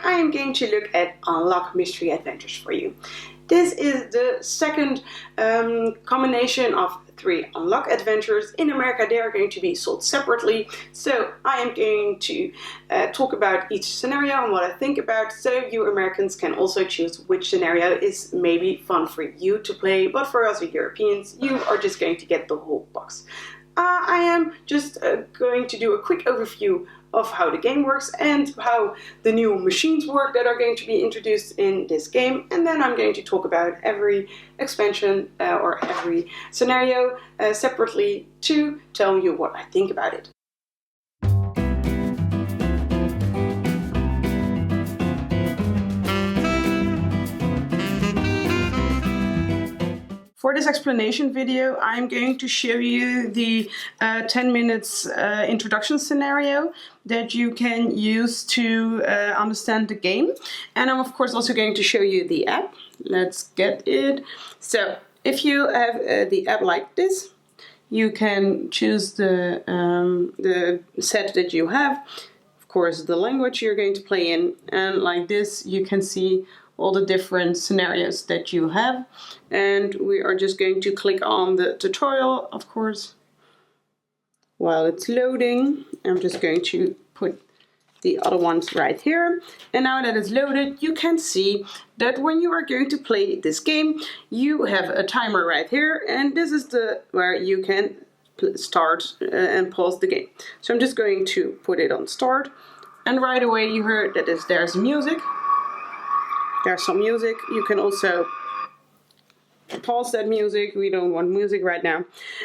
Today I am going to look at Unlock Mystery Adventures for you. This is the second combination of 3 Unlock Adventures. In America they are going to be sold separately, so I am going to talk about each scenario and what I think about, so you Americans can also choose which scenario is maybe fun for you to play, but for us Europeans you are just going to get the whole box. I am just going to do a quick overview of how the game works and how the new machines work that are going to be introduced in this game, and then I'm going to talk about every expansion or every scenario separately to tell you what I think about it. For this explanation video, I'm going to show you the 10 minutes introduction scenario that you can use to understand the game. And I'm of course also going to show you the app. Let's get it. So if you have the app like this, you can choose the set that you have. Of course, the language you're going to play in, and like this you can see all the different scenarios that you have, and we are just going to click on the tutorial, of course. While it's loading, I'm just going to put the other ones right here, and now that it's loaded you can see that when you are going to play this game you have a timer right here, and this is where you can start and pause the game. So I'm just going to put it on start, and right away you heard that there's music. There's some music. You can also pause that music. We don't want music right now.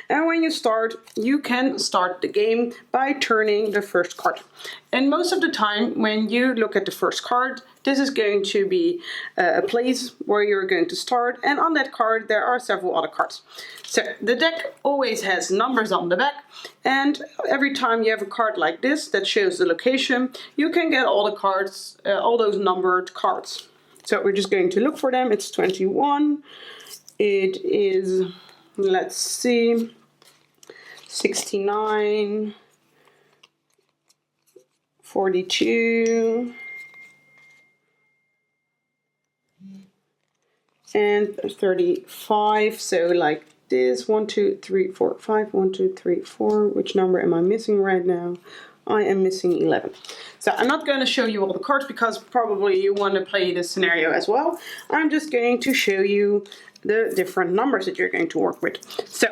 And when you start, you can start the game by turning the first card. And most of the time when you look at the first card, this is going to be a place where you're going to start, and on that card there are several other cards. So the deck always has numbers on the back, and every time you have a card like this that shows the location, you can get all the cards, all those numbered cards. So we're just going to look for them. It's 21. It is, let's see, 69, 42, and 35. So like this, 1, 2, 3, 4, 5, 1, 2, 3, 4. Which number am I missing right now? I am missing 11. So I'm not going to show you all the cards because probably you want to play this scenario as well. I'm just going to show you the different numbers that you're going to work with. So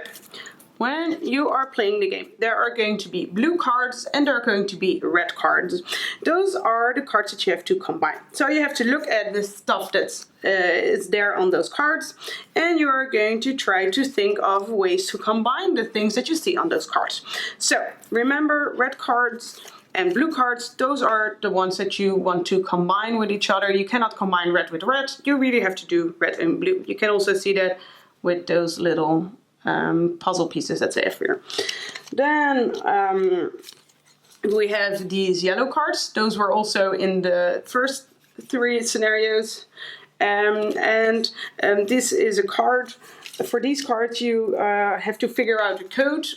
when you are playing the game, there are going to be blue cards and there are going to be red cards. Those are the cards that you have to combine. So you have to look at the stuff that's is there on those cards, and you are going to try to think of ways to combine the things that you see on those cards. So remember, red cards and blue cards, those are the ones that you want to combine with each other. You cannot combine red with red. You really have to do red and blue. You can also see that with those little puzzle pieces that's here. Then we have these yellow cards. Those were also in the first 3 scenarios. This is a card. For these cards you have to figure out the code.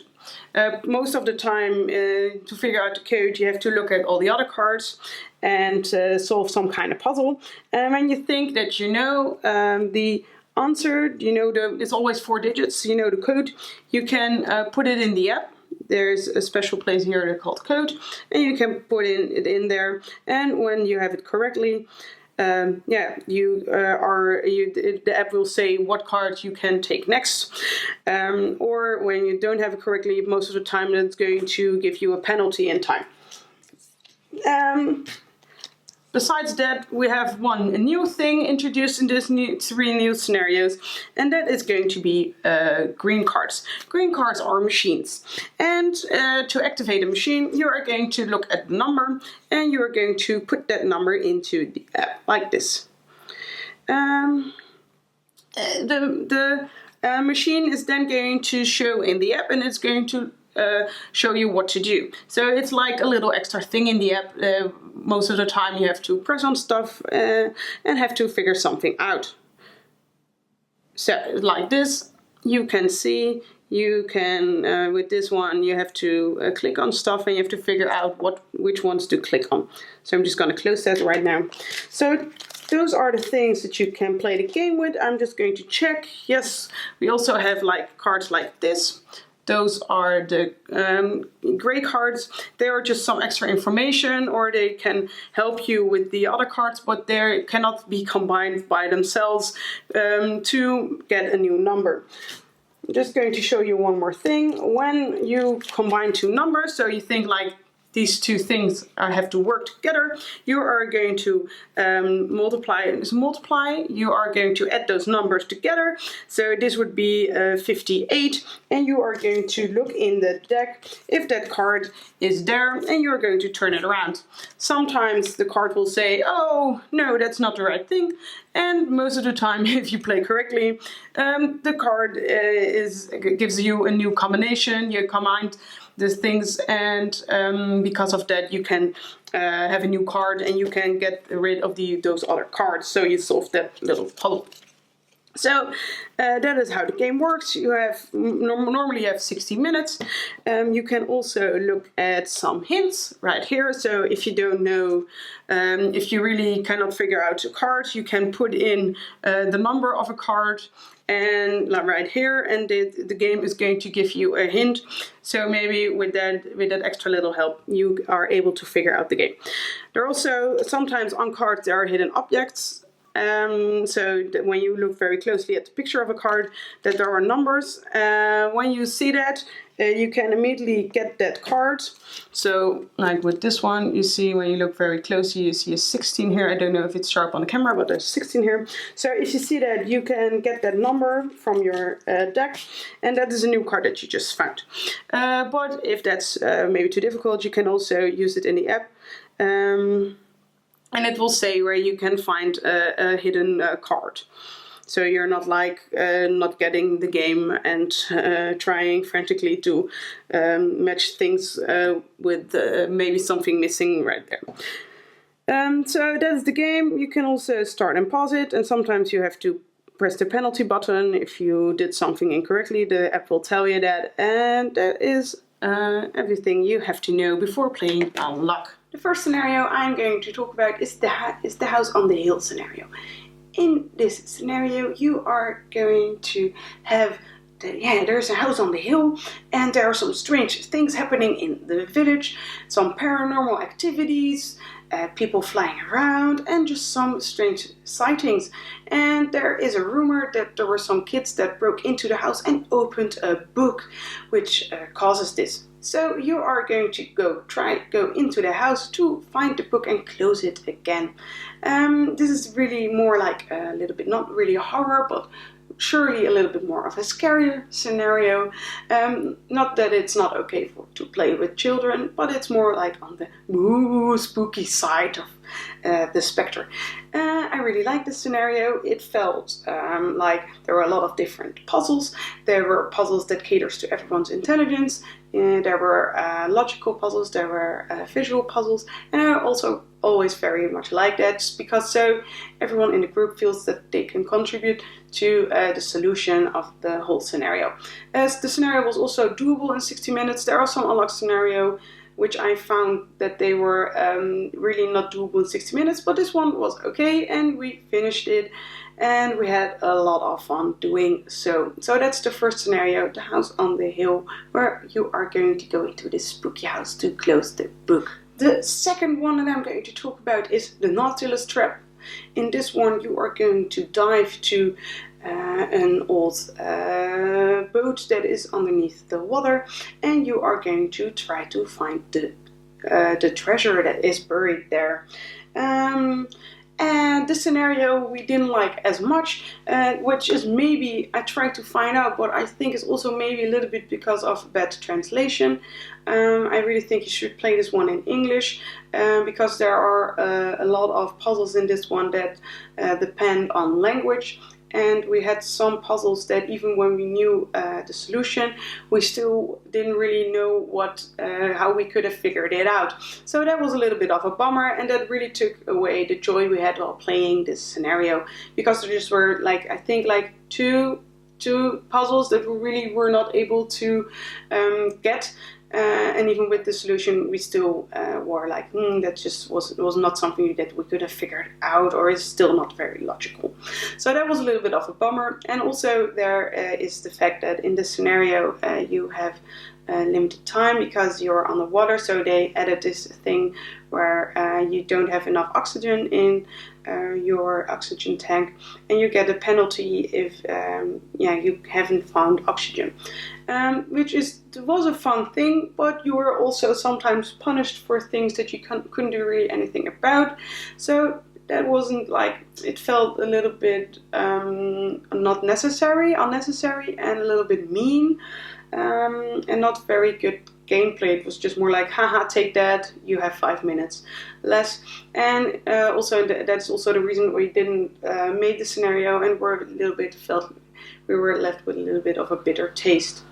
Most of the time to figure out the code you have to look at all the other cards and solve some kind of puzzle. And when you think that you know the answer, you know it's always 4 digits, you know the code, you can put it in the app. There's a special place here called code, and you can put it in there, and when you have it correctly, the app will say what card you can take next, or when you don't have it correctly, most of the time it's going to give you a penalty in time. Besides that, we have a new thing introduced in this 3 new scenarios, and that is going to be green cards. Green cards are machines, and to activate a machine you are going to look at the number and you are going to put that number into the app like this. The machine is then going to show in the app, and it's going to show you what to do. So it's like a little extra thing in the app. Most of the time you have to press on stuff and have to figure something out. So like this, you can see you can, with this one, you have to click on stuff and you have to figure out which ones to click on. So I'm just going to close that right now. So those are the things that you can play the game with. I'm just going to check. Yes, we also have like cards like this. Those are the gray cards. They are just some extra information, or they can help you with the other cards, but they cannot be combined by themselves to get a new number. I'm just going to show you one more thing. When you combine two numbers, so you think like these two things have to work together, you are going to multiply. You are going to add those numbers together. So this would be 58, and you are going to look in the deck if that card is there, and you're going to turn it around. Sometimes the card will say, oh, no, that's not the right thing. And most of the time, if you play correctly, the card gives you a new combination. You combine these things, and because of that, you can have a new card and you can get rid of those other cards. So you solve that little puzzle. So that is how the game works. You have normally you have 60 minutes. You can also look at some hints right here. So if you don't know, if you really cannot figure out a card, you can put in the number of a card and right here, and the game is going to give you a hint. So maybe with that extra little help, you are able to figure out the game. There are also sometimes on cards there are hidden objects. So that when you look very closely at the picture of a card, that there are numbers. When you see that, you can immediately get that card. So like with this one, you see when you look very closely, you see a 16 here. I don't know if it's sharp on the camera, but there's 16 here. So if you see that, you can get that number from your deck, and that is a new card that you just found. But if that's maybe too difficult, you can also use it in the app. And it will say where you can find a hidden card. So you're not like not getting the game and trying frantically to match things with maybe something missing right there. So that's the game. You can also start and pause it, and sometimes you have to press the penalty button if you did something incorrectly. The app will tell you that, and that is everything you have to know before playing on luck. The first scenario I'm going to talk about is the house on the hill scenario. In this scenario, you are going to have there's a house on the hill, and there are some strange things happening in the village, some paranormal activities, people flying around, and just some strange sightings. And there is a rumor that there were some kids that broke into the house and opened a book, which causes this. So you are going to go into the house to find the book and close it again. This is really more like a little bit, not really a horror, but surely a little bit more of a scarier scenario. Not that it's not okay to play with children, but it's more like on the spooky side of the spectre. I really like this scenario. It felt like there were a lot of different puzzles. There were puzzles that caters to everyone's intelligence. There were logical puzzles, there were visual puzzles, and I also always very much like that, just because so everyone in the group feels that they can contribute to the solution of the whole scenario. As the scenario was also doable in 60 minutes, there are some unlocked scenarios which I found that they were really not doable in 60 minutes, but this one was okay, and we finished it, and we had a lot of fun doing so. So that's the first scenario, the house on the hill, where you are going to go into this spooky house to close the book. The second one that I'm going to talk about is the Nautilus Trap. In this one, you are going to dive to an old boat that is underneath the water, and you are going to try to find the treasure that is buried there. And this scenario we didn't like as much, which is maybe, I tried to find out, but I think it's also maybe a little bit because of bad translation. I really think you should play this one in English, because there are a lot of puzzles in this one that depend on language. And we had some puzzles that even when we knew the solution, we still didn't really know how we could have figured it out. So that was a little bit of a bummer, and that really took away the joy we had while playing this scenario, because there just were I think 2 two puzzles that we really were not able to get. And even with the solution, we still were like, that just was not something that we could have figured out, or is still not very logical. So that was a little bit of a bummer. And also there is the fact that in this scenario you have limited time because you're on the water. So they added this thing where you don't have enough oxygen in your oxygen tank, and you get a penalty if you haven't found oxygen, which was a fun thing, but you were also sometimes punished for things that you couldn't do really anything about. So that wasn't like, it felt a little bit unnecessary, and a little bit mean, and not very good gameplay. It was just more like, haha, take that, you have 5 minutes less. And also that's also the reason we didn't make the scenario, and we were left with a little bit of a bitter taste.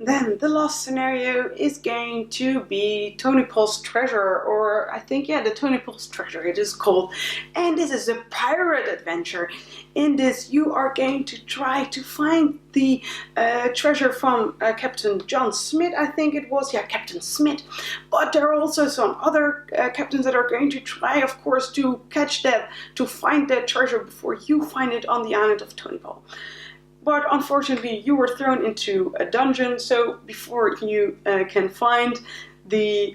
Then the last scenario is going to be Tony Paul's Treasure, or I think, the Tony Paul's Treasure it is called. And this is a pirate adventure. In this, you are going to try to find the treasure from Captain John Smith, I think it was. Yeah, Captain Smith. But there are also some other captains that are going to try, of course, to catch that, to find that treasure before you find it on the island of Tony Paul. But unfortunately, you were thrown into a dungeon, so before you can find the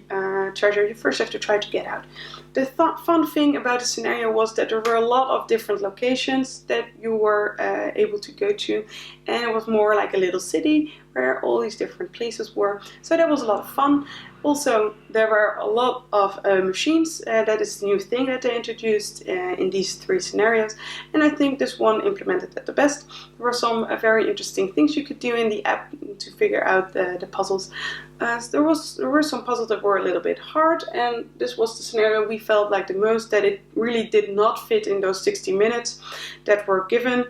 treasure, you first have to try to get out. The fun thing about the scenario was that there were a lot of different locations that you were able to go to, and it was more like a little city where all these different places were. So that was a lot of fun. Also, there were a lot of machines. That is the new thing that they introduced in these 3 scenarios, and I think this one implemented that the best. There were some very interesting things you could do in the app to figure out the puzzles. There were some puzzles that were a little bit hard, and this was the scenario we felt like the most, that it really did not fit in those 60 minutes that were given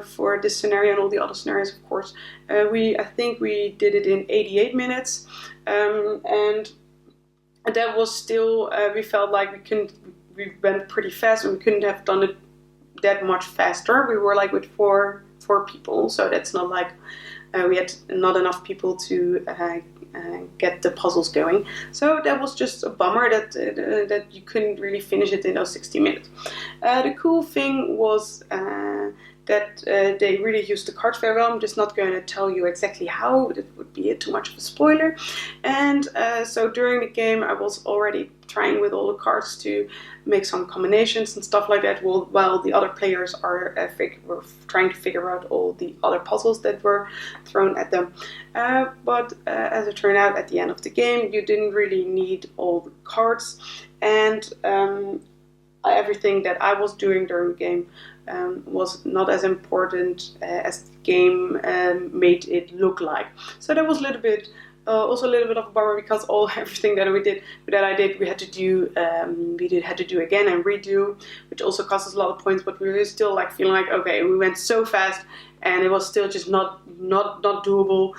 for this scenario and all the other scenarios, of course. I think we did it in 88 minutes, and that was still, we felt like we went pretty fast, and we couldn't have done it that much faster. We were like with four people, so that's not like we had not enough people to get the puzzles going. So that was just a bummer that you couldn't really finish it in those 60 minutes. The cool thing was that they really used the cards very well. I'm just not going to tell you exactly how, it would be too much of a spoiler. And so during the game I was already trying with all the cards to make some combinations and stuff like that, while the other players were trying to figure out all the other puzzles that were thrown at them. But as it turned out, at the end of the game, you didn't really need all the cards, and everything that I was doing during the game was not as important as the game made it look like. So that was a little bit also a little bit of a bummer, because everything that I did we had to do again and redo, which also cost us a lot of points. But we were still like feeling like, okay, we went so fast and it was still just not doable.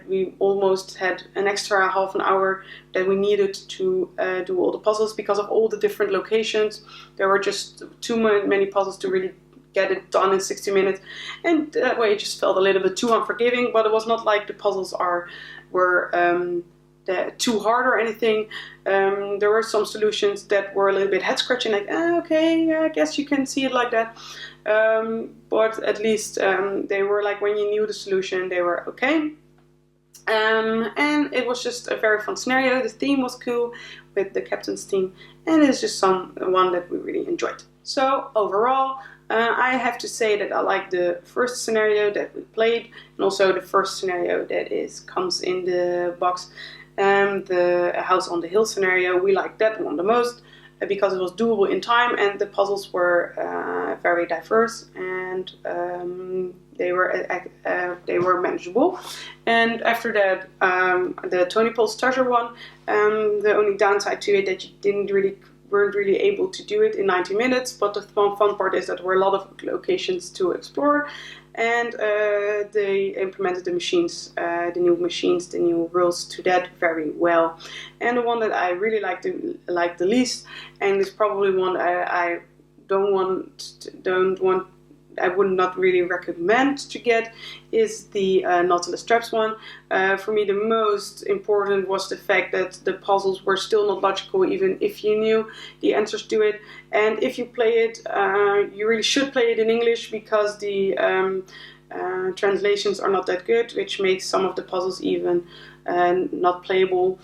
We almost had an extra half an hour that we needed to do all the puzzles, because of all the different locations. There were just too many puzzles to really get it done in 60 minutes, and that way it just felt a little bit too unforgiving. But it was not like the puzzles were too hard or anything. There were some solutions that were a little bit head scratching, like okay, I guess you can see it like that. But at least they were like, when you knew the solution, they were okay. And it was just a very fun scenario. The theme was cool with the captain's theme, and it's just one that we really enjoyed. So overall, I have to say that I like the first scenario that we played, and also the first scenario that comes in the box. The House on the Hill scenario, we liked that one the most, because it was doable in time, and the puzzles were very diverse, and they were manageable. And after that, the Tony Paul's Treasure one, the only downside to it that you weren't really able to do it in 90 minutes, but the fun part is that there were a lot of locations to explore, and they implemented the new rules to that very well. And the one that I really liked the least, and is probably one I don't want I would not really recommend to get is the Nautilus Traps one. For me, the most important was the fact that the puzzles were still not logical, even if you knew the answers to it. And if you play it, you really should play it in English, because the translations are not that good, which makes some of the puzzles even not playable.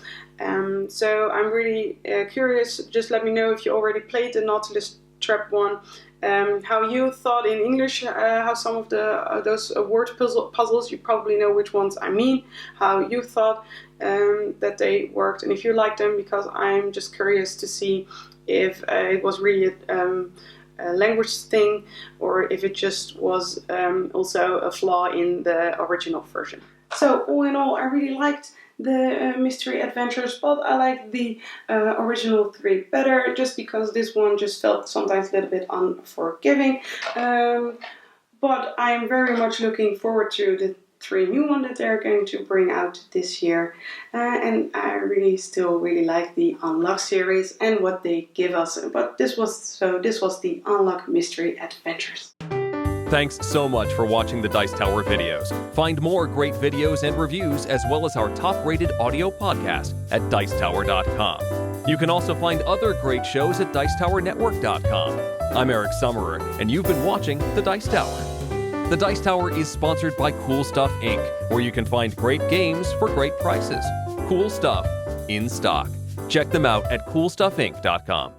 So I'm really curious. Just let me know if you already played the Nautilus Trap one, how you thought in English, how some of those word puzzles, you probably know which ones I mean, how you thought that they worked, and if you liked them, because I'm just curious to see if it was really a language thing, or if it just was also a flaw in the original version. So all in all, I really liked the mystery adventures, but I like the original 3 better, just because this one just felt sometimes a little bit unforgiving. But I'm very much looking forward to the 3 new ones that they're going to bring out this year, and I still really like the Unlock series and what they give us. But this was the Unlock Mystery Adventures. Thanks so much for watching the Dice Tower videos. Find more great videos and reviews, as well as our top-rated audio podcast at Dicetower.com. You can also find other great shows at Dicetowernetwork.com. I'm Eric Summerer, and you've been watching The Dice Tower. The Dice Tower is sponsored by Cool Stuff Inc., where you can find great games for great prices. Cool stuff in stock. Check them out at CoolStuffInc.com.